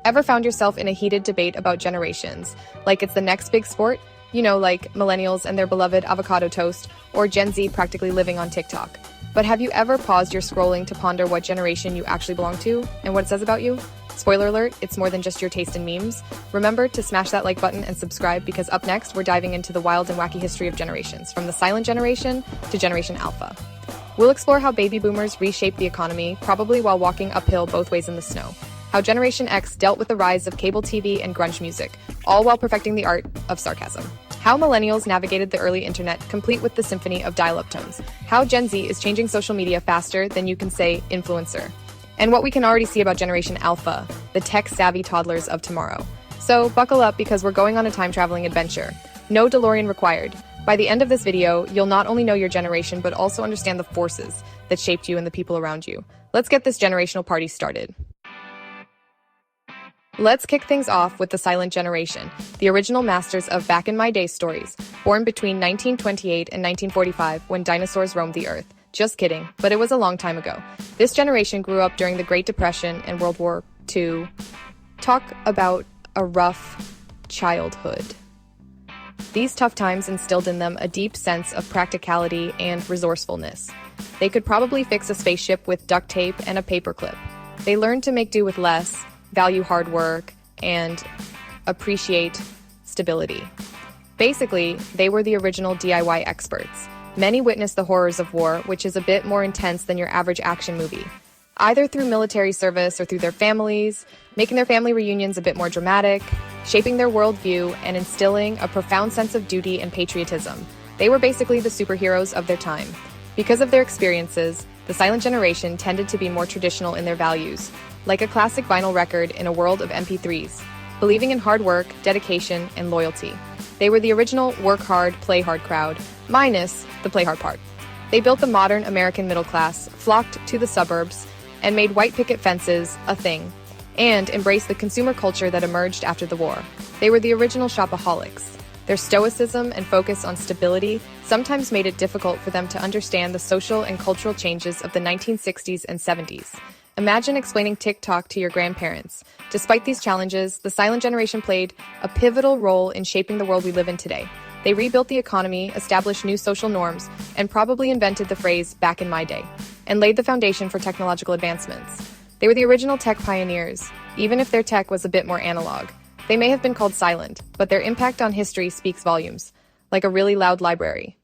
Ever found yourself in a heated debate about generations? Like it's the next big sport? You know, like millennials and their beloved avocado toast, or Gen Z practically living on TikTok. But have you ever paused your scrolling to ponder what generation you actually belong to and what it says about you? Spoiler alert, it's more than just your taste in memes. Remember to smash that like button and subscribe because up next, we're diving into the wild and wacky history of generations, from the silent generation to Generation Alpha. We'll explore how baby boomers reshaped the economy, probably while walking uphill both ways in the snow. How Generation X dealt with the rise of cable TV and grunge music, all while perfecting the art of sarcasm. How millennials navigated the early internet, complete with the symphony of dial-up tones. How Gen Z is changing social media faster than you can say influencer. And what we can already see about Generation Alpha, the tech-savvy toddlers of tomorrow. So buckle up because we're going on a time-traveling adventure. No DeLorean required. By the end of this video, you'll not only know your generation, but also understand the forces that shaped you and the people around you. Let's get this generational party started. Let's kick things off with the silent generation, the original masters of back in my day stories, born between 1928 and 1945 when dinosaurs roamed the earth. Just kidding, but it was a long time ago. This generation grew up during the Great Depression and World War II. Talk about a rough childhood. These tough times instilled in them a deep sense of practicality and resourcefulness. They could probably fix a spaceship with duct tape and a paperclip. They learned to make do with less, value hard work, and appreciate stability. Basically, they were the original DIY experts. Many witnessed the horrors of war, which is a bit more intense than your average action movie. Either through military service or through their families, making their family reunions a bit more dramatic, shaping their worldview, and instilling a profound sense of duty and patriotism. They were basically the superheroes of their time. Because of their experiences, the silent generation tended to be more traditional in their values, like a classic vinyl record in a world of MP3s, believing in hard work, dedication, and loyalty. They were the original work hard, play hard crowd, minus the play hard part. They built the modern American middle class, flocked to the suburbs, and made white picket fences a thing, and embraced the consumer culture that emerged after the war. They were the original shopaholics. Their stoicism and focus on stability sometimes made it difficult for them to understand the social and cultural changes of the 1960s and 70s. Imagine explaining TikTok to your grandparents. Despite these challenges, the silent generation played a pivotal role in shaping the world we live in today. They rebuilt the economy, established new social norms, and probably invented the phrase "back in my day," and laid the foundation for technological advancements. They were the original tech pioneers, even if their tech was a bit more analog. They may have been called silent, but their impact on history speaks volumes, like a really loud library.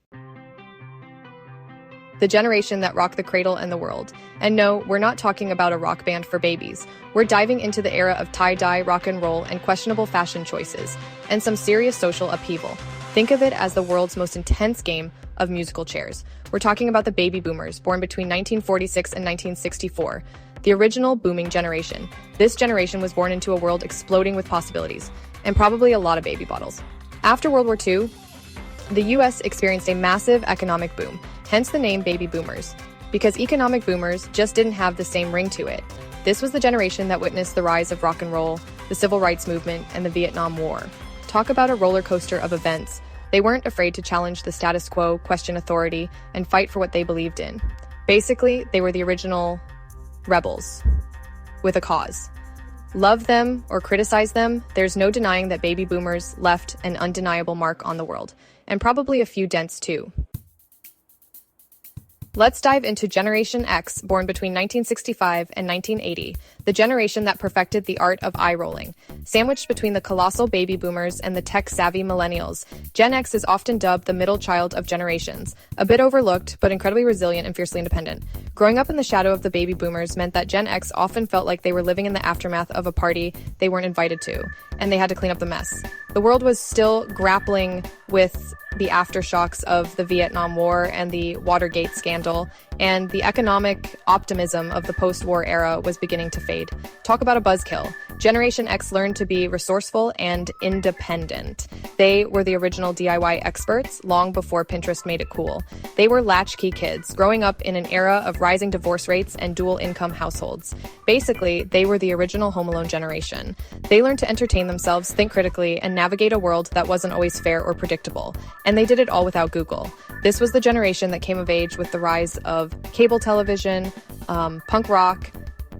The generation that rocked the cradle and the world. And no, we're not talking about a rock band for babies. We're diving into the era of tie-dye, rock and roll, and questionable fashion choices, and some serious social upheaval. Think of it as the world's most intense game of musical chairs. We're talking about the baby boomers, born between 1946 and 1964, the original booming generation. This generation was born into a world exploding with possibilities, and probably a lot of baby bottles. After World War II, the US experienced a massive economic boom, hence the name baby boomers, because economic boomers just didn't have the same ring to it. This was the generation that witnessed the rise of rock and roll, the civil rights movement, and the Vietnam War. Talk about a roller coaster of events. They weren't afraid to challenge the status quo, question authority, and fight for what they believed in. Basically, they were the original rebels with a cause. Love them or criticize them, there's no denying that baby boomers left an undeniable mark on the world, and probably a few dents too. Let's dive into Generation X, born between 1965 and 1980, the generation that perfected the art of eye-rolling. Sandwiched between the colossal baby boomers and the tech-savvy millennials, Gen X is often dubbed the middle child of generations, a bit overlooked, but incredibly resilient and fiercely independent. Growing up in the shadow of the baby boomers meant that Gen X often felt like they were living in the aftermath of a party they weren't invited to, and they had to clean up the mess. The world was still grappling with the aftershocks of the Vietnam War and the Watergate scandal, and the economic optimism of the post-war era was beginning to fade. Talk about a buzzkill. Generation X learned to be resourceful and independent. They were the original DIY experts long before Pinterest made it cool. They were latchkey kids, growing up in an era of rising divorce rates and dual-income households. Basically, they were the original Home Alone generation. They learned to entertain themselves, think critically, and navigate a world that wasn't always fair or predictable. And they did it all without Google. This was the generation that came of age with the rise of cable television, punk rock,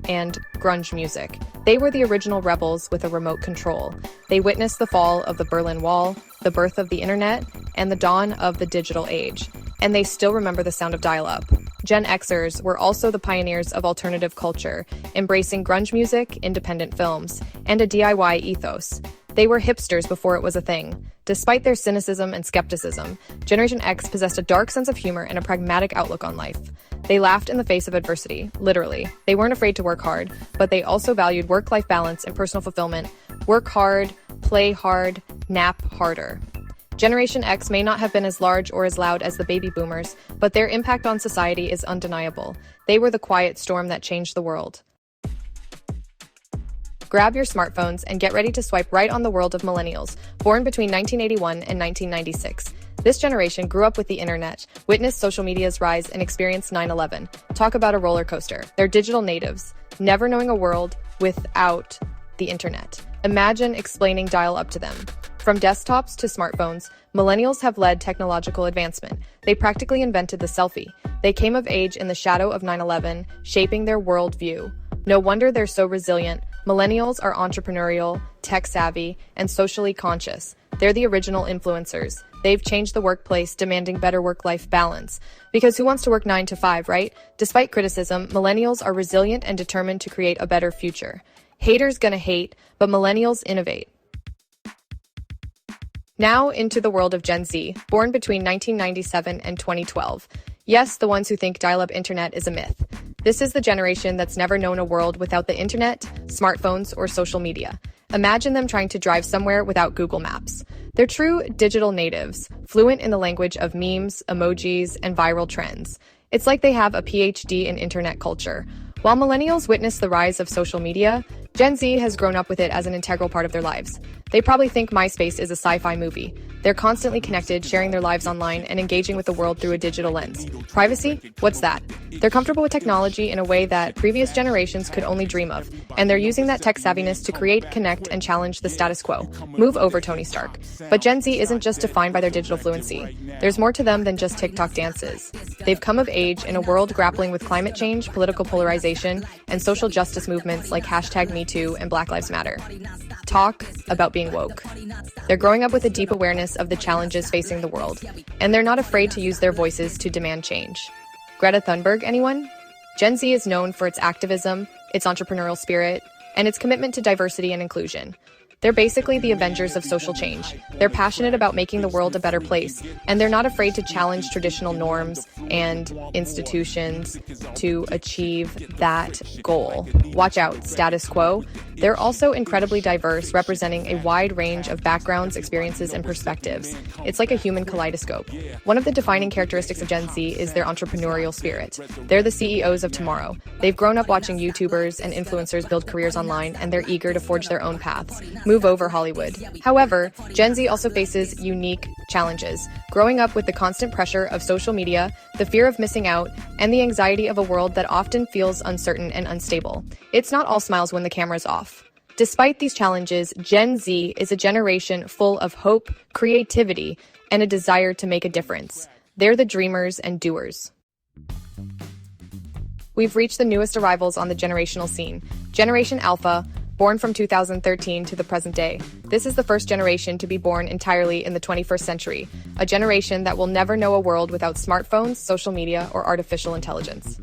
and grunge music. They were the original rebels with a remote control. They witnessed the fall of the Berlin Wall, the birth of the internet, and the dawn of the digital age. And they still remember the sound of dial-up. Gen Xers were also the pioneers of alternative culture, embracing grunge music, independent films, and a DIY ethos. They were hipsters before it was a thing. Despite their cynicism and skepticism, Generation X possessed a dark sense of humor and a pragmatic outlook on life. They laughed in the face of adversity, literally. They weren't afraid to work hard, but they also valued work-life balance and personal fulfillment. Work hard, play hard, nap harder. Generation X may not have been as large or as loud as the baby boomers, but their impact on society is undeniable. They were the quiet storm that changed the world. Grab your smartphones and get ready to swipe right on the world of millennials, born between 1981 and 1996. This generation grew up with the internet, witnessed social media's rise, and experienced 9/11. Talk about a roller coaster. They're digital natives, never knowing a world without the internet. Imagine explaining dial-up to them. From desktops to smartphones, millennials have led technological advancement. They practically invented the selfie. They came of age in the shadow of 9/11, shaping their worldview. No wonder they're so resilient. Millennials are entrepreneurial, tech-savvy, and socially conscious. They're the original influencers. They've changed the workplace, demanding better work-life balance. Because who wants to work 9 to 5, right? Despite criticism, millennials are resilient and determined to create a better future. Haters gonna hate, but millennials innovate. Now into the world of Gen Z, born between 1997 and 2012. Yes, the ones who think dial-up internet is a myth. This is the generation that's never known a world without the internet, smartphones, or social media. Imagine them trying to drive somewhere without Google Maps. They're true digital natives, fluent in the language of memes, emojis, and viral trends. It's like they have a PhD in internet culture. While millennials witness the rise of social media, Gen Z has grown up with it as an integral part of their lives. They probably think MySpace is a sci-fi movie. They're constantly connected, sharing their lives online, and engaging with the world through a digital lens. Privacy? What's that? They're comfortable with technology in a way that previous generations could only dream of, and they're using that tech savviness to create, connect, and challenge the status quo. Move over, Tony Stark. But Gen Z isn't just defined by their digital fluency. There's more to them than just TikTok dances. They've come of age in a world grappling with climate change, political polarization, and social justice movements like #MeToo and Black Lives Matter. Talk about being woke. They're growing up with a deep awareness of the challenges facing the world, and they're not afraid to use their voices to demand change. Greta Thunberg, anyone? Gen Z is known for its activism, its entrepreneurial spirit, and its commitment to diversity and inclusion. They're basically the Avengers of social change. They're passionate about making the world a better place, and they're not afraid to challenge traditional norms and institutions to achieve that goal. Watch out, status quo. They're also incredibly diverse, representing a wide range of backgrounds, experiences, and perspectives. It's like a human kaleidoscope. One of the defining characteristics of Gen Z is their entrepreneurial spirit. They're the CEOs of tomorrow. They've grown up watching YouTubers and influencers build careers online, and they're eager to forge their own paths. Move over, Hollywood. However, Gen Z also faces unique challenges. Growing up with the constant pressure of social media, the fear of missing out, and the anxiety of a world that often feels uncertain and unstable. It's not all smiles when the camera's off. Despite these challenges, Gen Z is a generation full of hope, creativity, and a desire to make a difference. They're the dreamers and doers. We've reached the newest arrivals on the generational scene. Generation Alpha, born from 2013 to the present day. This is the first generation to be born entirely in the 21st century, a generation that will never know a world without smartphones, social media, or artificial intelligence.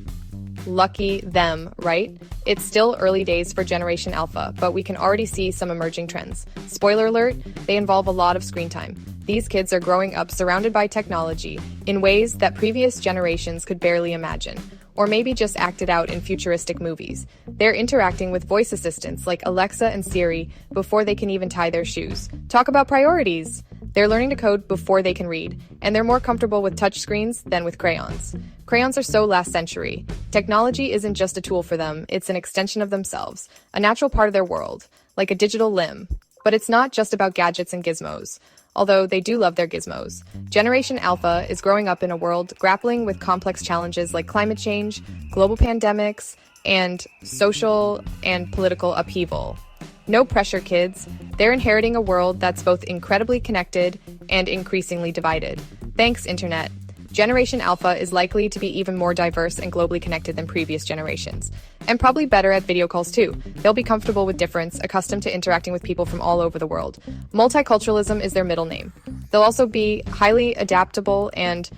Lucky them, right? It's still early days for Generation Alpha, but we can already see some emerging trends. Spoiler alert, they involve a lot of screen time. These kids are growing up surrounded by technology in ways that previous generations could barely imagine, or maybe just acted out in futuristic movies. They're interacting with voice assistants like Alexa and Siri before they can even tie their shoes. Talk about priorities! They're learning to code before they can read, and they're more comfortable with touchscreens than with crayons. Crayons are so last century. Technology isn't just a tool for them, it's an extension of themselves, a natural part of their world, like a digital limb. But it's not just about gadgets and gizmos, although they do love their gizmos. Generation Alpha is growing up in a world grappling with complex challenges like climate change, global pandemics, and social and political upheaval. No pressure, kids. They're inheriting a world that's both incredibly connected and increasingly divided. Thanks, Internet. Generation Alpha is likely to be even more diverse and globally connected than previous generations. And probably better at video calls too. They'll be comfortable with difference, accustomed to interacting with people from all over the world. Multiculturalism is their middle name. They'll also be highly adaptable and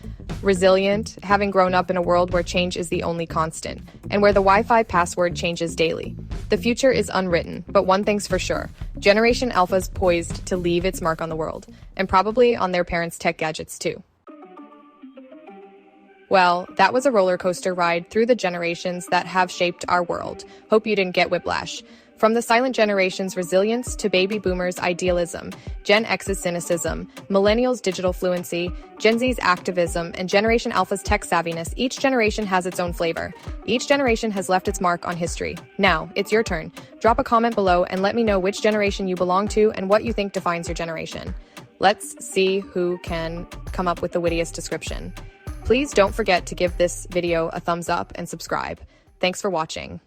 resilient, having grown up in a world where change is the only constant, and where the Wi-Fi password changes daily. The future is unwritten, but one thing's for sure. Generation Alpha's poised to leave its mark on the world, and probably on their parents' tech gadgets too. Well, that was a roller coaster ride through the generations that have shaped our world. Hope you didn't get whiplash. From the silent generation's resilience to baby boomers' idealism, Gen X's cynicism, millennials' digital fluency, Gen Z's activism, and Generation Alpha's tech savviness, each generation has its own flavor. Each generation has left its mark on history. Now, it's your turn. Drop a comment below and let me know which generation you belong to and what you think defines your generation. Let's see who can come up with the wittiest description. Please don't forget to give this video a thumbs up and subscribe. Thanks for watching.